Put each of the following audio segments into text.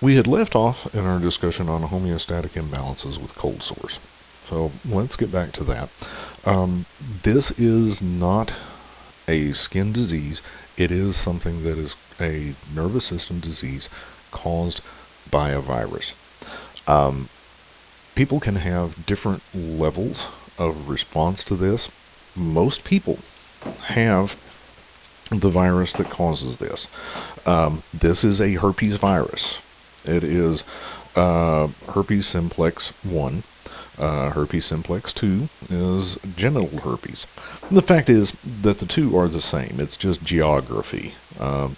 We had left off in our discussion on homeostatic imbalances with cold sores. So let's get back to that. This is not a skin disease. It is something that is a nervous system disease caused by a virus. Um, People can have different levels of response to this. Most people have the virus that causes this. This is a herpes virus. It is herpes simplex 1. Herpes simplex 2 is genital herpes. And the fact is that the two are the same. It's just geography.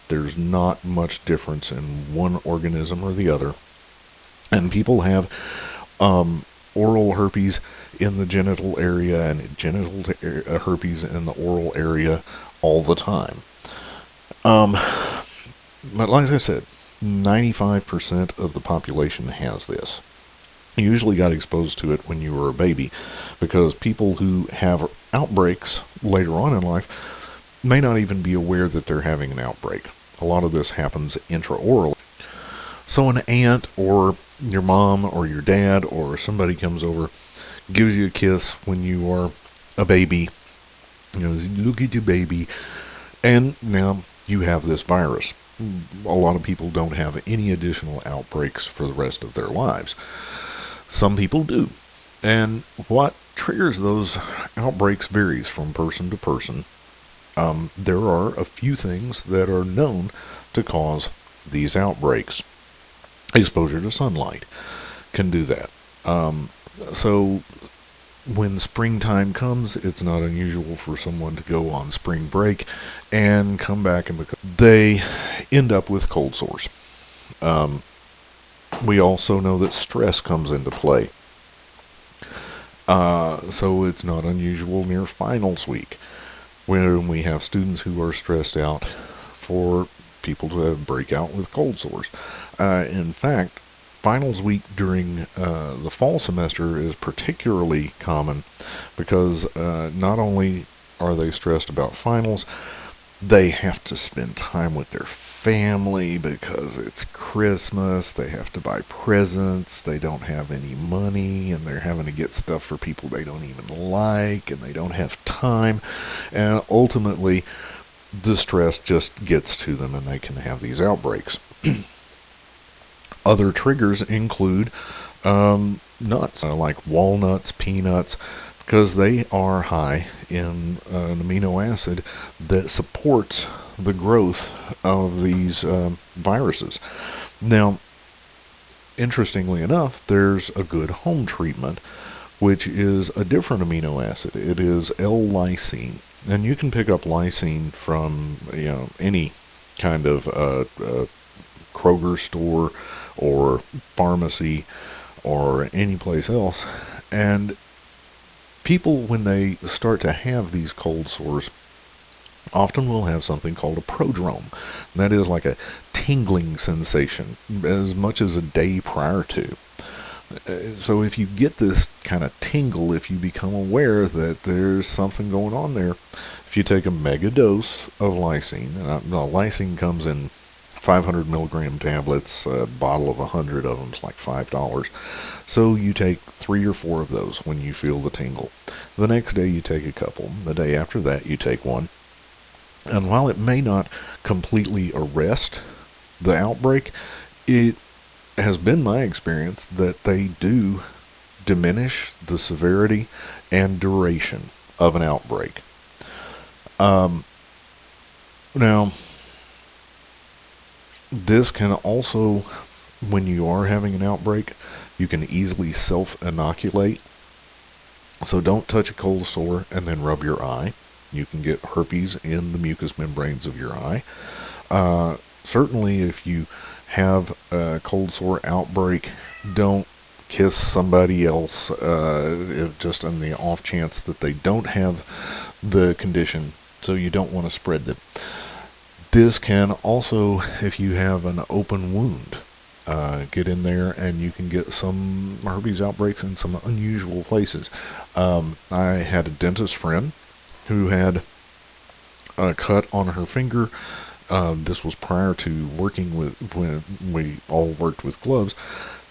There's not much difference in one organism or the other. And people have oral herpes in the genital area and genital herpes in the oral area all the time. Um, but like I said, 95% of the population has this. You usually got exposed to it when you were a baby because people who have outbreaks later on in life may not even be aware that they're having an outbreak. A lot of this happens intraoral. So an aunt or your mom or your dad or somebody comes over, gives you a kiss when you are a baby, look at your baby, and now you have this virus. A lot of people don't have any additional outbreaks for the rest of their lives. Some people do. And what triggers those outbreaks varies from person to person. There are a few things that are known to cause these outbreaks. Exposure to sunlight can do that. So when springtime comes, it's not unusual for someone to go on spring break and come back and they end up with cold sores. We also know that stress comes into play. So it's not unusual near finals week when we have students who are stressed out for people to break out with cold sores. In fact, finals week during the fall semester is particularly common because not only are they stressed about finals, they have to spend time with their family because it's Christmas. They have to buy presents. They don't have any money, and they're having to get stuff for people they don't even like, and they don't have time. And ultimately, the stress just gets to them, and they can have these outbreaks. Other triggers include nuts, like walnuts, peanuts, because they are high in an amino acid that supports the growth of these viruses. Now, interestingly enough, there's a good home treatment, which is a different amino acid. It is L-lysine, and you can pick up lysine from any kind of Kroger store or pharmacy or any place else. And people, when they start to have these cold sores, often will have something called a prodrome. And that is like a tingling sensation as much as a day prior to. So if you get this kind of tingle, if you become aware that there's something going on there, if you take a mega dose of lysine, lysine comes in 500 milligram tablets, a bottle of 100 of them is like $5. So you take 3 or 4 of those when you feel the tingle. The next day you take a couple. The day after that you take one. And while it may not completely arrest the outbreak, it has been my experience that they do diminish the severity and duration of an outbreak. Now, this can also, when you are having an outbreak, you can easily self-inoculate. So don't touch a cold sore and then rub your eye. You can get herpes in the mucous membranes of your eye. Certainly, if you have a cold sore outbreak, don't kiss somebody else just on the off chance that they don't have the condition, so you don't want to spread it. This can also, if you have an open wound, get in there and you can get some herpes outbreaks in some unusual places. I had a dentist friend who had a cut on her finger This was prior to working with, when we all worked with gloves.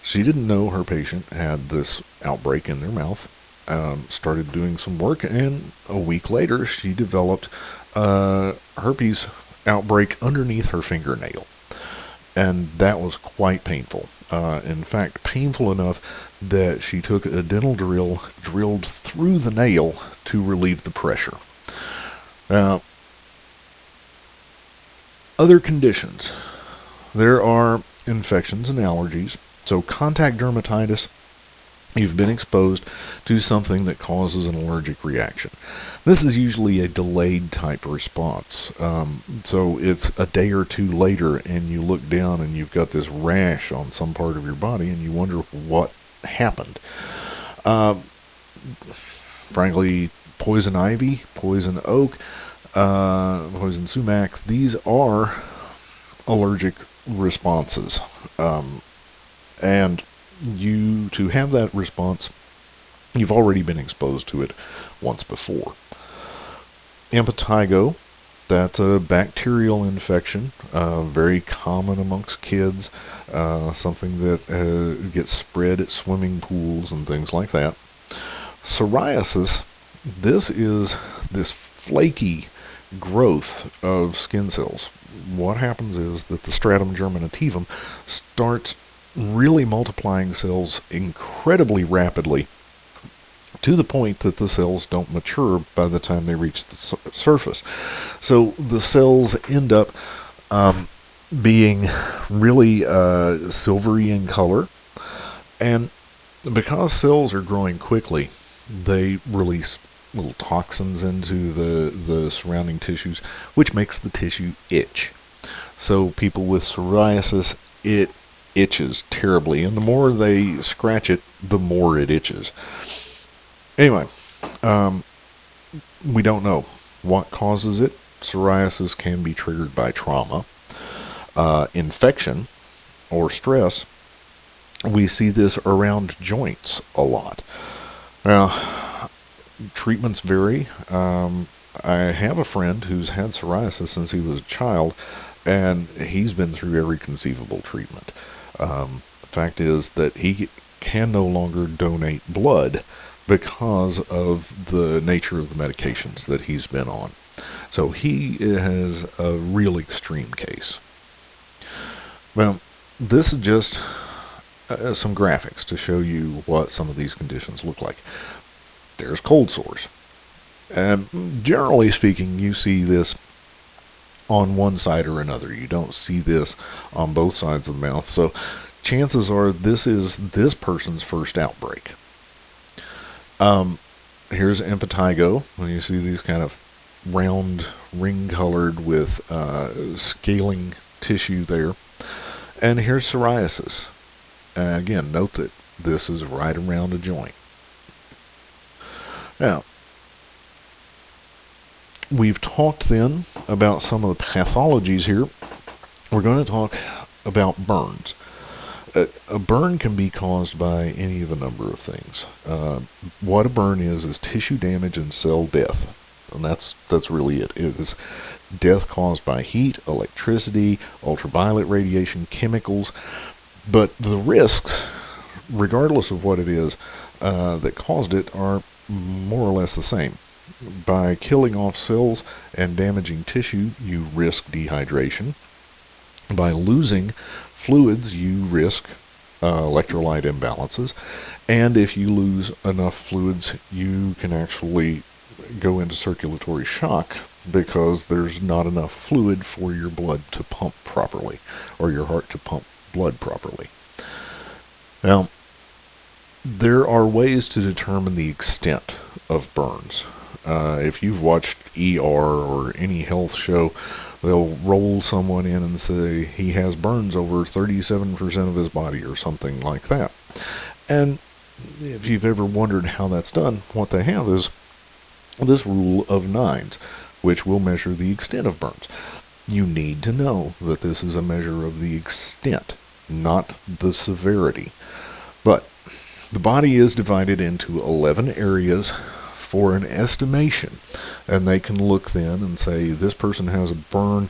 She didn't know her patient had this outbreak in their mouth. Started doing some work, and a week later, she developed herpes outbreak underneath her fingernail, and that was quite painful. In fact, painful enough that she took a dental drill, drilled through the nail to relieve the pressure. Now, other conditions. There are infections and allergies. So contact dermatitis, you've been exposed to something that causes an allergic reaction. This is usually a delayed type response. So it's a day or two later, and you look down and you've got this rash on some part of your body, and you wonder what happened. Frankly, poison ivy, poison oak, poison sumac, these are allergic responses. And you, to have that response, you've already been exposed to it once before. Impetigo, that's a bacterial infection, very common amongst kids, something that gets spread at swimming pools and things like that. Psoriasis, this is this flaky growth of skin cells. What happens is that the stratum germinativum starts really multiplying cells incredibly rapidly, to the point that the cells don't mature by the time they reach the surface. So the cells end up being really silvery in color, and because cells are growing quickly, they release little toxins into the surrounding tissues, which makes the tissue itch. So people with psoriasis, it itches terribly, and the more they scratch it, the more it itches. Anyway, we don't know what causes it. Psoriasis can be triggered by trauma, infection, or stress. We see this around joints a lot. Now, treatments vary. I have a friend who's had psoriasis since he was a child, and he's been through every conceivable treatment. The fact is that he can no longer donate blood because of the nature of the medications that he's been on. So he has a real extreme case. Well, this is just some graphics to show you what some of these conditions look like. There's cold sores. Generally speaking, you see this on one side or another. You don't see this on both sides of the mouth. So chances are this is this person's first outbreak. Here's impetigo, when you see these kind of round, ring-colored with scaling tissue there. And here's psoriasis. Again, note that this is right around a joint. Now, we've talked then about some of the pathologies here. We're going to talk about burns. A burn can be caused by any of a number of things. What a burn is tissue damage and cell death. And that's really it. It is death caused by heat, electricity, ultraviolet radiation, chemicals. But the risks, regardless of what it is that caused it, are more or less the same. By killing off cells and damaging tissue, you risk dehydration. By losing fluids, you risk electrolyte imbalances. And if you lose enough fluids, you can actually go into circulatory shock because there's not enough fluid for your blood to pump properly, or your heart to pump blood properly. Now, there are ways to determine the extent of burns. If you've watched ER or any health show, they'll roll someone in and say he has burns over 37% of his body or something like that. And if you've ever wondered how that's done, what they have is this rule of nines, which will measure the extent of burns. You need to know that this is a measure of the extent, not the severity. But the body is divided into 11 areas for an estimation, and they can look then and say this person has a burn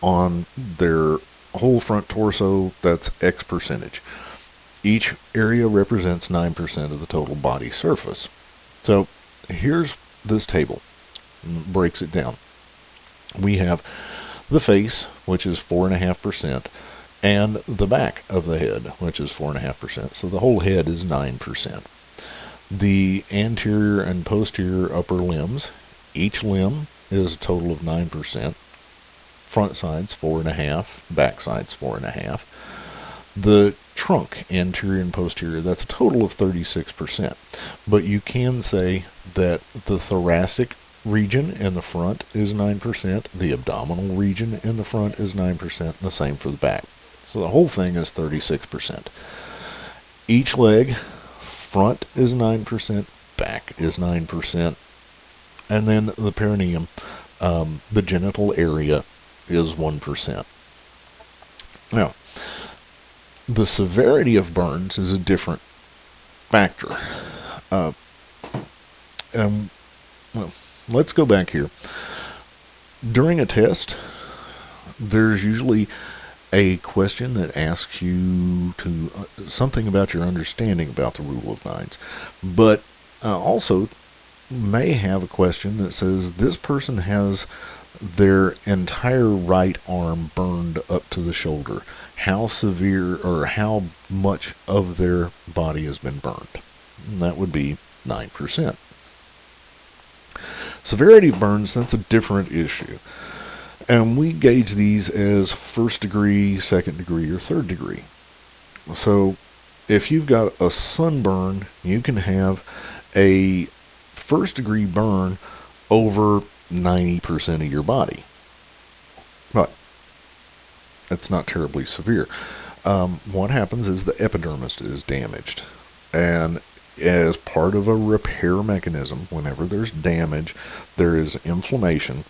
on their whole front torso, that's X percentage. Each area represents 9% of the total body surface. So here's this table. Breaks it down. We have the face, which is 4.5%, and the back of the head, which is 4.5%. So the whole head is 9%. The anterior and posterior upper limbs, each limb is a total of 9%. Front side's 4.5%, back side's 4.5%. The trunk, anterior and posterior, that's a total of 36%. But you can say that the thoracic region in the front is 9%, the abdominal region in the front is 9%, and the same for the back. So the whole thing is 36%. Each leg, front is 9%, back is 9%, and then the perineum, the genital area, is 1%. Now, the severity of burns is a different factor. Well, let's go back here. During a test, there's usually a question that asks you to something about your understanding about the rule of nines, but also may have a question that says this person has their entire right arm burned up to the shoulder. How severe or how much of their body has been burned? And that would be 9%. Severity of burns, that's a different issue. And we gauge these as first degree, second degree, or third degree. So if you've got a sunburn, you can have a first degree burn over 90% of your body. But it's not terribly severe. What happens is the epidermis is damaged. And as part of a repair mechanism, whenever there's damage, there is inflammation.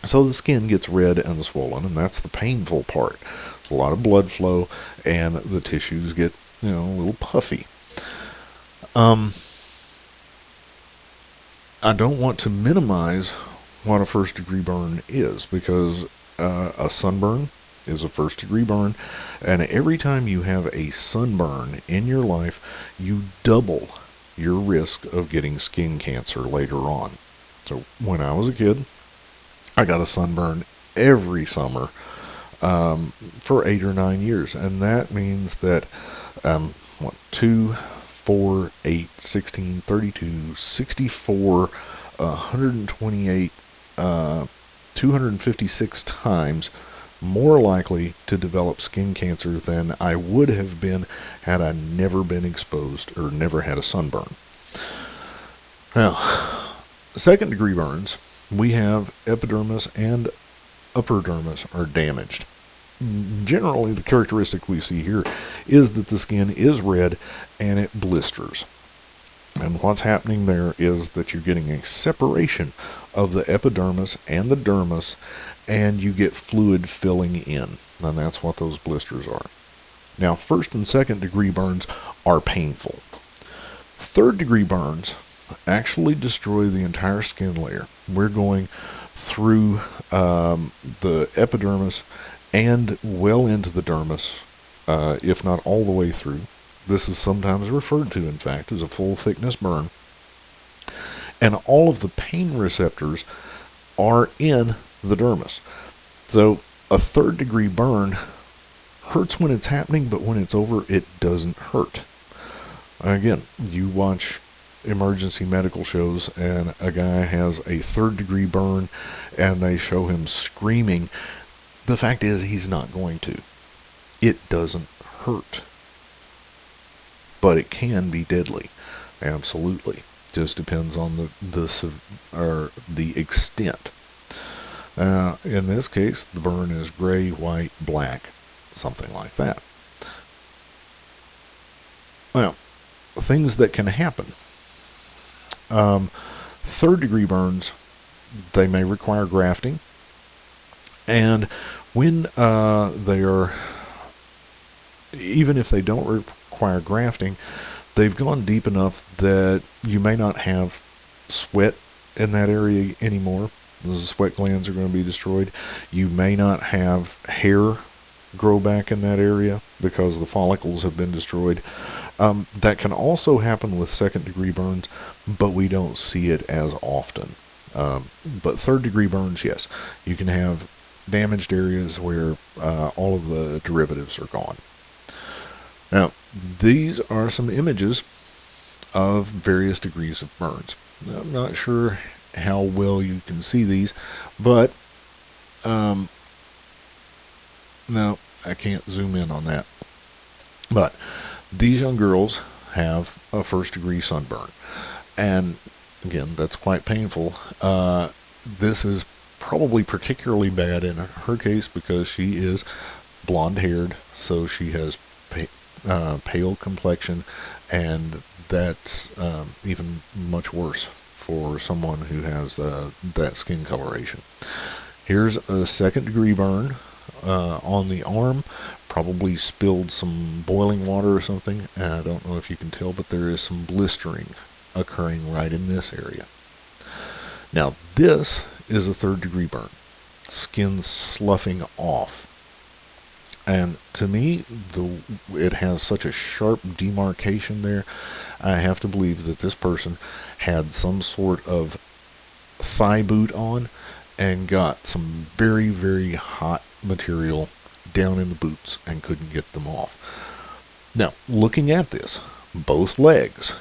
So the skin gets red and swollen, and that's the painful part. There's a lot of blood flow, and the tissues get, a little puffy. I don't want to minimize what a first degree burn is, because a sunburn is a first degree burn, and every time you have a sunburn in your life, you double your risk of getting skin cancer later on. So when I was a kid, I got a sunburn every summer for 8 or 9 years, and that means that 2, 4, 8, 16, 32, 64, 128, 256 times more likely to develop skin cancer than I would have been had I never been exposed or never had a sunburn. Now, second degree burns, we have epidermis and upper dermis are damaged. Generally, the characteristic we see here is that the skin is red and it blisters. And what's happening there is that you're getting a separation of the epidermis and the dermis, and you get fluid filling in. And that's what those blisters are. Now, first and second degree burns are painful. Third degree burns actually destroy the entire skin layer. We're going through the epidermis and well into the dermis, if not all the way through. This is sometimes referred to, in fact, as a full thickness burn. And all of the pain receptors are in the dermis. So a third degree burn hurts when it's happening, but when it's over, it doesn't hurt. Again, you watch emergency medical shows and a guy has a third degree burn and they show him screaming. The fact is, he's not going to. It doesn't hurt. But it can be deadly. Absolutely. Just depends on the extent. In this case, the burn is gray, white, black, something like that. Well, things that can happen. Third degree burns, they may require grafting. And when they are, even if they don't require grafting, they've gone deep enough that you may not have sweat in that area anymore. The sweat glands are going to be destroyed. You may not have hair grow back in that area because the follicles have been destroyed. That can also happen with second degree burns, but we don't see it as often. But third degree burns, yes, you can have damaged areas where all of the derivatives are gone. Now, these are some images of various degrees of burns. I'm not sure how well you can see these, but no, I can't zoom in on that. But these young girls have a first degree sunburn, and again, that's quite painful. This is probably particularly bad in her case because she is blonde haired, so she has pale complexion, and that's even much worse for someone who has that skin coloration. Here's a second degree burn on the arm, probably spilled some boiling water or something, and I don't know if you can tell, but there is some blistering occurring right in this area. Now this is a third degree burn, skin sloughing off. And to me, it has such a sharp demarcation there. I have to believe that this person had some sort of thigh boot on and got some very, very hot material down in the boots and couldn't get them off. Now, looking at this, both legs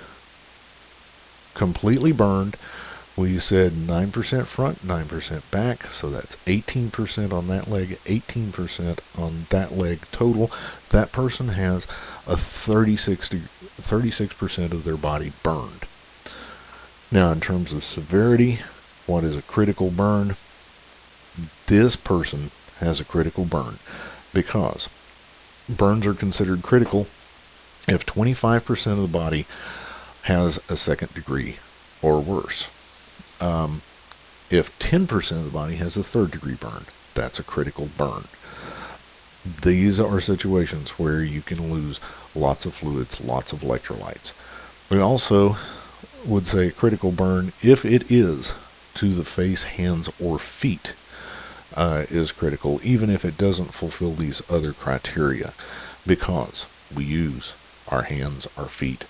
completely burned. We said 9% front, 9% back, so that's 18% on that leg, 18% on that leg total. That person has a 36% of their body burned. Now, in terms of severity, what is a critical burn? This person has a critical burn because burns are considered critical if 25% of the body has a second degree or worse. If 10% of the body has a third degree burn, that's a critical burn. These are situations where you can lose lots of fluids, lots of electrolytes. We also would say critical burn if it is to the face, hands, or feet is critical, even if it doesn't fulfill these other criteria, because we use our hands, our feet,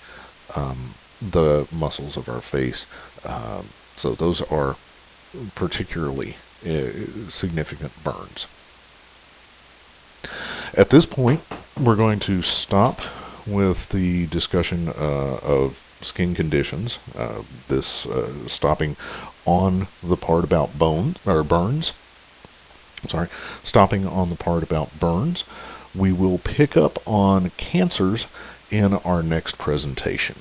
the muscles of our face. So those are particularly significant burns. At this point, we're going to stop with the discussion of skin conditions. Stopping on the part about burns. Stopping on the part about burns. We will pick up on cancers in our next presentation.